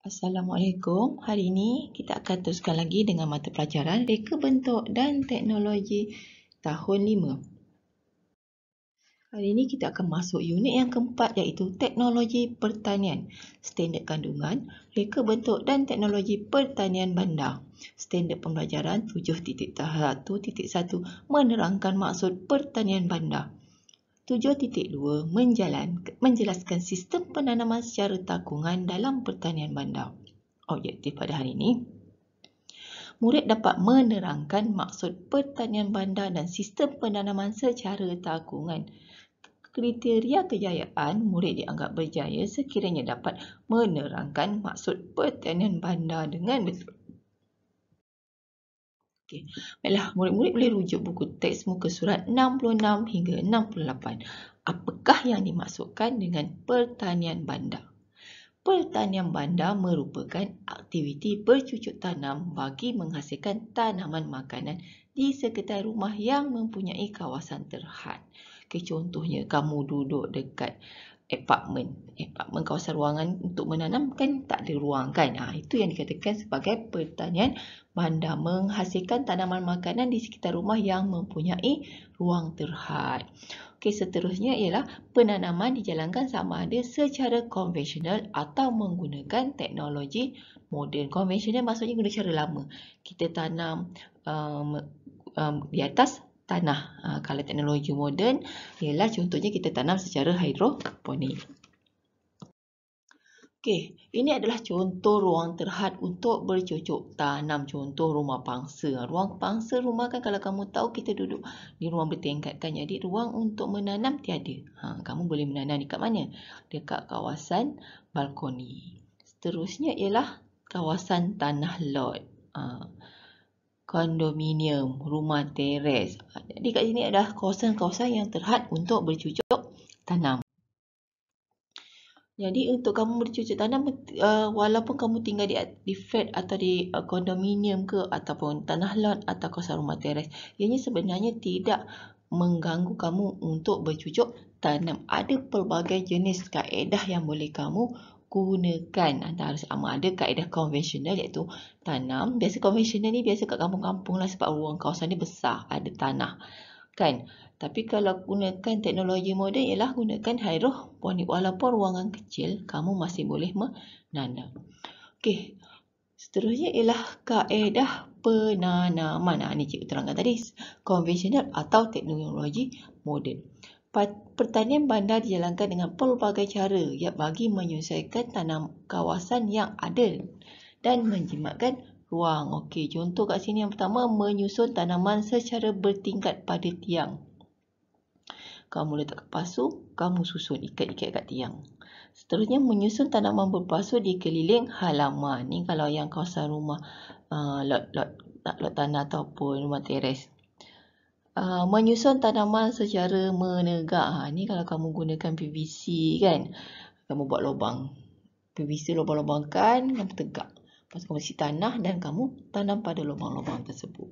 Assalamualaikum. Hari ini kita akan teruskan lagi dengan mata pelajaran Reka Bentuk dan Teknologi tahun 5. Hari ini kita akan masuk unit yang keempat iaitu Teknologi Pertanian. Standard kandungan, Reka Bentuk dan Teknologi Pertanian Bandar. Standard pembelajaran 7.1.1 menerangkan maksud pertanian bandar. 7.2 menjelaskan sistem penanaman secara takungan dalam pertanian bandar. Objektif pada hari ini, murid dapat menerangkan maksud pertanian bandar dan sistem penanaman secara takungan. Kriteria kejayaan, murid dianggap berjaya sekiranya dapat menerangkan maksud pertanian bandar dengan betul. Okey, baiklah, murid-murid boleh rujuk buku teks muka surat 66 hingga 68. Apakah yang dimaksudkan dengan pertanian bandar? Pertanian bandar merupakan aktiviti bercucuk tanam bagi menghasilkan tanaman makanan di sekitar rumah yang mempunyai kawasan terhad. Okay, contohnya, kamu duduk dekat apartmen kawasan ruangan untuk menanam kan tak ada ruang kan? Itu yang dikatakan sebagai pertanian bandar, menghasilkan tanaman makanan di sekitar rumah yang mempunyai ruang terhad. Okey, seterusnya ialah penanaman dijalankan sama ada secara konvensional atau menggunakan teknologi moden. Konvensional maksudnya guna cara lama. Kita tanam di atas tanah. Kalau teknologi moden ialah contohnya kita tanam secara hidroponik. Okey, ini adalah contoh ruang terhad untuk bercocok tanam. Contoh rumah pangsa. Ruang pangsa rumah kan kalau kamu tahu kita duduk di ruang bertingkat kan. Jadi ruang untuk menanam tiada. Kamu boleh menanam dekat mana? Dekat kawasan balkoni. Seterusnya ialah kawasan tanah lot. Kondominium, rumah teres. Jadi kat sini adalah kawasan-kawasan yang terhad untuk bercucuk tanam. Jadi untuk kamu bercucuk tanam, walaupun kamu tinggal di flat atau di kondominium ke ataupun tanah lot atau kawasan rumah teres, ianya sebenarnya tidak mengganggu kamu untuk bercucuk tanam. Ada pelbagai jenis kaedah yang boleh kamu gunakan. Antara sama ada kaedah konvensional iaitu tanam. Biasa konvensional ni biasa kat kampung-kampung lah sebab ruang kawasan ni besar, ada tanah. Kan? Tapi kalau gunakan teknologi moden ialah gunakan hidroponik. Walaupun ruangan kecil, kamu masih boleh menanam. Okey. Seterusnya ialah kaedah penanaman. Ini cikgu terangkan tadi. Konvensional atau teknologi moden. Pertanian bandar dijalankan dengan pelbagai cara bagi menyesuaikan tanam kawasan yang ada dan menjimatkan ruang. Okey, contoh kat sini yang pertama, menyusun tanaman secara bertingkat pada tiang. Kamu letak pasu, kamu susun ikat-ikat kat tiang. Seterusnya, menyusun tanaman berpasu di keliling halaman. Ni kalau yang kawasan rumah lot tanah ataupun rumah teres. Menyusun tanaman secara menegak. Ni kalau kamu gunakan PVC kan, kamu buat lubang. PVC lubang-lubangkan, kamu tegak. Lepas kamu isi tanah dan kamu tanam pada lubang-lubang tersebut.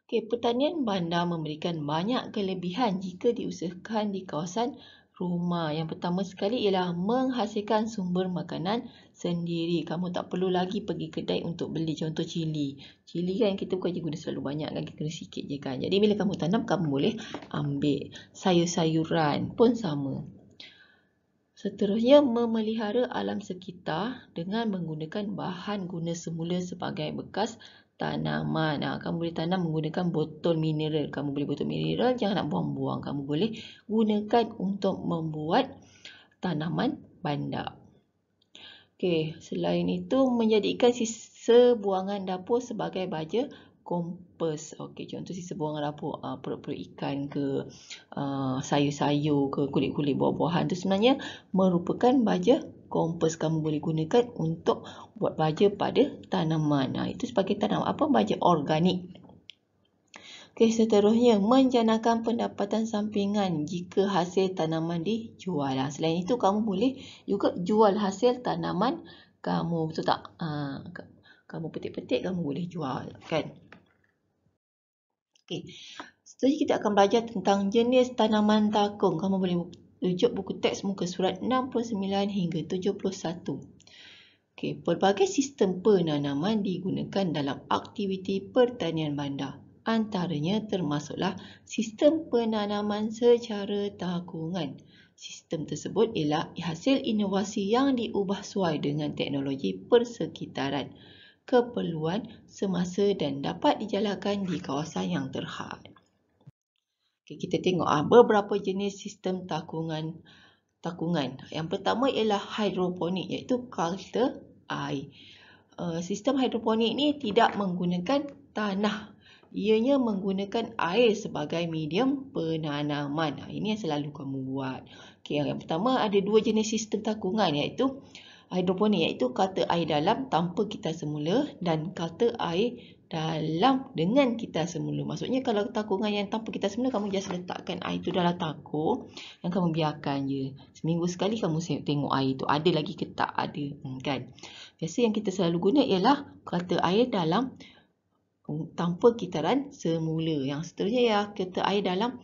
Okey, pertanian bandar memberikan banyak kelebihan jika diusahakan di kawasan rumah. Yang pertama sekali ialah menghasilkan sumber makanan sendiri. Kamu tak perlu lagi pergi kedai untuk beli. Contoh cili. Cili kan kita bukan je guna selalu banyak kan, kita guna sikit je kan. Jadi bila kamu tanam, kamu boleh ambil. Sayur-sayuran pun sama. Seterusnya, memelihara alam sekitar dengan menggunakan bahan guna semula sebagai bekas tanaman. Kamu boleh tanam menggunakan botol mineral. Kamu boleh botol mineral, jangan nak buang-buang. Kamu boleh gunakan untuk membuat tanaman bandar. Okey, selain itu menjadikan sisa buangan dapur sebagai baja kompos. Okey, contoh sisa buangan dapur, perut-perut ikan ke, sayur-sayur ke, kulit-kulit buah-buahan tu sebenarnya merupakan baja kompos. Kamu boleh gunakan untuk buat baja pada tanaman. Itu sebagai baja organik. Okey, seterusnya menjanakan pendapatan sampingan jika hasil tanaman dijual. Selain itu, kamu boleh juga jual hasil tanaman kamu. Betul tak? Kamu petik-petik, kamu boleh jual kan? Okey. Seterusnya kita akan belajar tentang jenis tanaman takung. Kamu boleh rujuk buku teks muka surat 69 hingga 71. Okey, pelbagai sistem penanaman digunakan dalam aktiviti pertanian bandar. Antaranya termasuklah sistem penanaman secara takungan. Sistem tersebut ialah hasil inovasi yang diubah sesuai dengan teknologi persekitaran, keperluan semasa dan dapat dijalankan di kawasan yang terhad. Okay, kita tengok beberapa jenis sistem takungan. Yang pertama ialah hidroponik, iaitu kultur air. Sistem hidroponik ni tidak menggunakan tanah. Ianya menggunakan air sebagai medium penanaman. Ini yang selalu kamu buat. Okay, yang pertama ada dua jenis sistem takungan, iaitu hidroponik, iaitu kultur air dalam tanpa kita semula, dan kultur air dalam dengan kita semula. Maksudnya kalau takungan yang tanpa kita semula, kamu just letakkan air tu dalam takung dan kamu biarkan je. Seminggu sekali kamu tengok air tu ada lagi ke tak ada, kan. Biasa yang kita selalu guna ialah kultur air dalam tanpa kitaran semula. Yang seterusnya ya kultur air dalam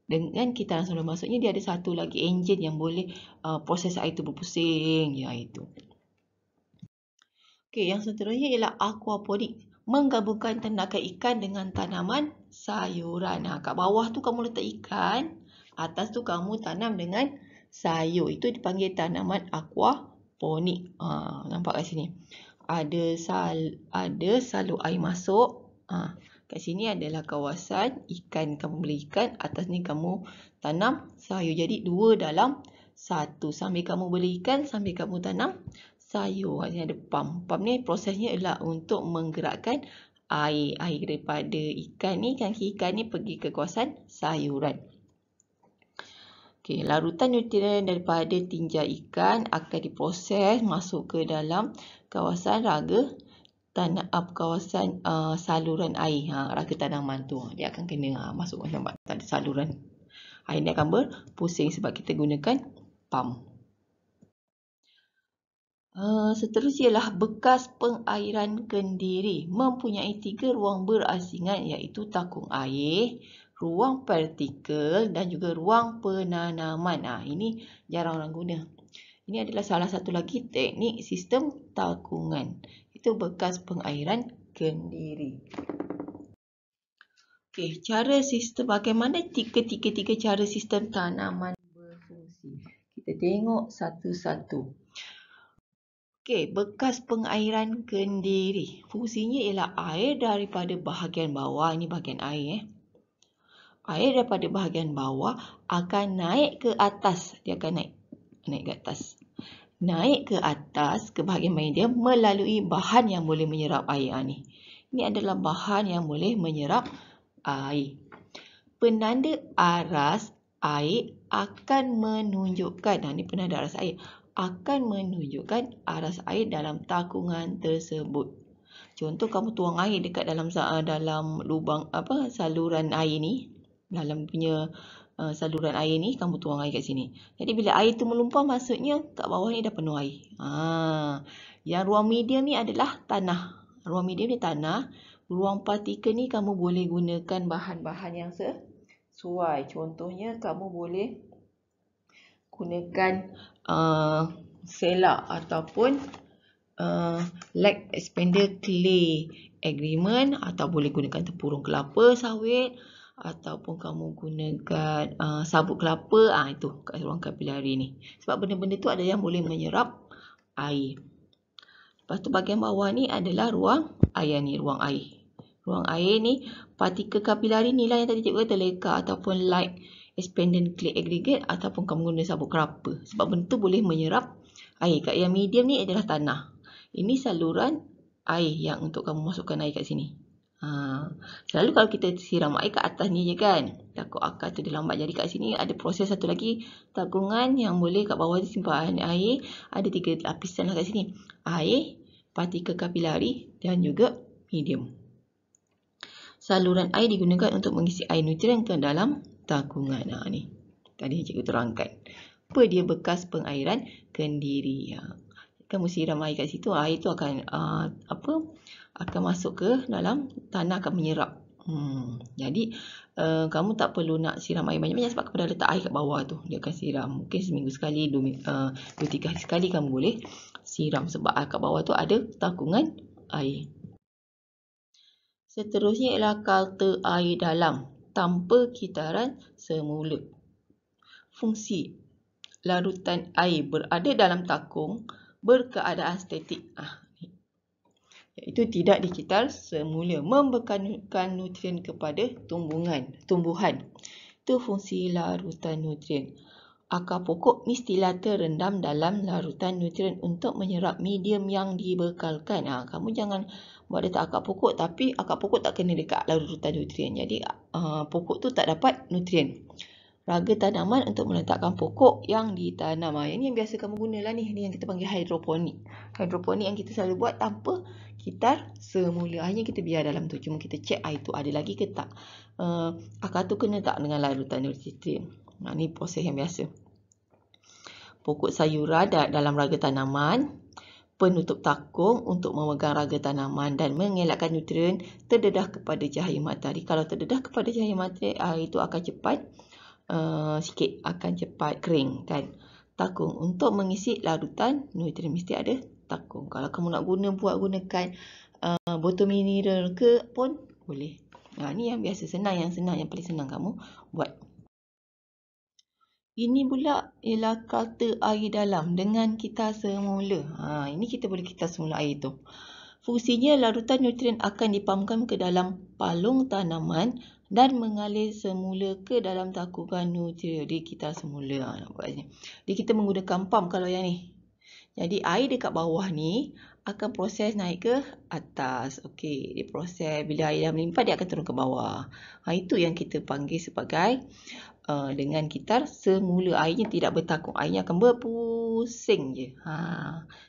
dengan kitaran semula. Maksudnya dia ada satu lagi enjin yang boleh proses air tu berpusing, ya itu. Okey, yang seterusnya ialah aquaponik. Menggabungkan ternakan ikan dengan tanaman sayuran. Kat bawah tu kamu letak ikan, atas tu kamu tanam dengan sayur. Itu dipanggil tanaman aquaponik. Nampak kat sini. Ada salur air masuk. Kat sini adalah kawasan ikan, kamu beli ikan. Atas ni kamu tanam sayur. Jadi dua dalam satu. Sambil kamu beli ikan, sambil kamu tanam sayur. Ini ada pump. Pump ni prosesnya adalah untuk menggerakkan air daripada ikan ni, kaki ikan ni pergi ke kawasan sayuran. Okey, larutan nutrien daripada tinja ikan akan diproses masuk ke dalam kawasan raga kawasan saluran air, raga tanaman tu. Dia akan kena masuk ke tempat tadi saluran. Air ni akan berpusing sebab kita gunakan pump. Seterusnya ialah bekas pengairan kendiri. Mempunyai 3 ruang berasingan, iaitu takung air, ruang vertikal dan juga ruang penanaman. Ini jarang orang guna. Ini adalah salah satu lagi teknik sistem takungan. Itu bekas pengairan kendiri. Okey, cara sistem bagaimana tiga cara sistem tanaman berfungsi. Kita tengok satu-satu. Okey, bekas pengairan kendiri. Fungsinya ialah air daripada bahagian bawah, ini bahagian air. Air daripada bahagian bawah akan naik ke atas. Dia akan naik ke atas. Naik ke atas ke bahagian medium melalui bahan yang boleh menyerap air ni. Ini adalah bahan yang boleh menyerap air. Penanda aras air akan menunjukkan, ini penanda aras air, akan menunjukkan aras air dalam takungan tersebut. Contoh kamu tuang air dekat dalam lubang saluran air ni, dalam punya saluran air ni kamu tuang air kat sini. Jadi bila air tu melumpah, maksudnya kat bawah ni dah penuh air. Yang ruang medium ni adalah tanah. Ruang medium ni tanah. Ruang partikel ni kamu boleh gunakan bahan-bahan yang sesuai. Contohnya kamu boleh gunakan selak ataupun lag expander clay agreement, atau boleh gunakan tempurung kelapa sawit, ataupun kamu gunakan sabut kelapa. Itu kat ruang kapilari ni. Sebab benda-benda tu ada yang boleh menyerap air. Lepas tu bahagian bawah ni adalah ruang air ni, ruang air. Ruang air ni partikel kapilari ni lah yang tadi cikgu kata leka ataupun light expanded clay aggregate, ataupun kamu guna sabut kelapa. Sebab benda tu boleh menyerap air. Kat yang medium ni adalah tanah. Ini saluran air yang untuk kamu masukkan air kat sini. Selalu kalau kita siram air kat atas ni je kan, takut akar tu dia lambat. Jadi kat sini ada proses satu lagi, takungan yang boleh kat bawah tu simpan air. Ada 3 lapisan lah kat sini. Air, partikel kapilari dan juga medium. Saluran air digunakan untuk mengisi air nutrien ke dalam takungan. Ni tadi cikgu terangkan. Apa dia bekas pengairan kendiri? Kamu siram air kat situ, air tu akan akan masuk ke dalam tanah, akan menyerap. Jadi kamu tak perlu nak siram air banyak-banyak sebab kamu dah letak air kat bawah tu. Dia akan siram. Mungkin seminggu sekali, 2-3 hari sekali kamu boleh siram sebab kat bawah tu ada takungan air. Seterusnya ialah kalter air dalam tanpa kitaran semula. Fungsi larutan air berada dalam takung berkeadaan statik. Iaitu tidak dikitar semula, membekalkan nutrien kepada tumbuhan. Itu fungsi larutan nutrien. Akar pokok mestilah terendam dalam larutan nutrien untuk menyerap medium yang dibekalkan. Kamu jangan buat letak akar pokok tapi akar pokok tak kena dekat larutan nutrien. Jadi pokok tu tak dapat nutrien. Raga tanaman untuk meletakkan pokok yang ditanam. Ini yang biasa kamu gunalah ni. Ini yang kita panggil hidroponik. Hidroponik yang kita selalu buat tanpa kitar semula. Hanya kita biar dalam tu. Cuma kita cek air tu ada lagi ke tak. Akar tu kena tak dengan larutan nutrien. Ini proses yang biasa. Pokok sayuran dalam raga tanaman. Penutup takung untuk memegang raga tanaman dan mengelakkan nutrien terdedah kepada cahaya matahari. Kalau terdedah kepada cahaya matahari, air itu akan cepat akan cepat kering kan. Takung untuk mengisi larutan nutrien mesti ada takung. Kalau kamu nak gunakan botol mineral ke pun boleh. Ni yang biasa yang paling senang kamu buat. Ini pula ialah kalter air dalam dengan kitar semula. Ini kita boleh kitar semula air tu. Fungsinya larutan nutrien akan dipampkan ke dalam palung tanaman dan mengalir semula ke dalam takungan nutrien. Dia kitar semula. Jadi kita menggunakan pump kalau yang ni. Jadi air dekat bawah ni akan proses naik ke atas. Okey, dia proses bila air dah melimpah dia akan turun ke bawah. Itu yang kita panggil sebagai dengan kitar semula. Airnya tidak bertakung, airnya akan berpusing je.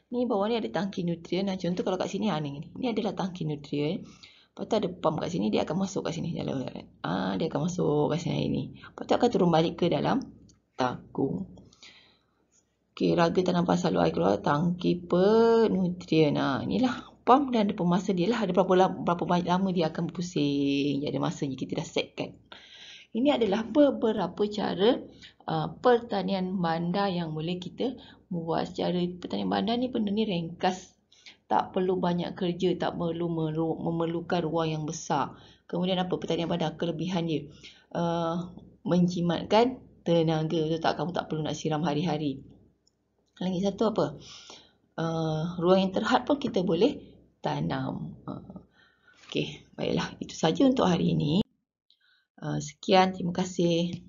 Ni bawah ni ada tangki nutrien. Contoh kalau kat sini ni adalah tangki nutrien. Lepas tu ada pump kat sini, dia akan masuk kat sini. Dia akan masuk kat sini air ni. Lepas tu akan turun balik ke dalam takung. Okey, raga tanaman selalu air keluar tangki penutrien. Inilah pump dan ada pemasa dia lah. Ada berapa banyak lama dia akan berpusing. Dia ada masanya kita dah setkan. Ini adalah beberapa cara pertanian bandar yang boleh kita buat. Secara pertanian bandar ni benda ni ringkas. Tak perlu banyak kerja, tak perlu memerlukan ruang yang besar. Kemudian apa pertanian bandar? Kelebihan dia menjimatkan tenaga. Kamu tak perlu nak siram hari-hari. Lagi satu apa? Ruang yang terhad pun kita boleh tanam. Okey, baiklah. Itu saja untuk hari ini. Sekian, terima kasih.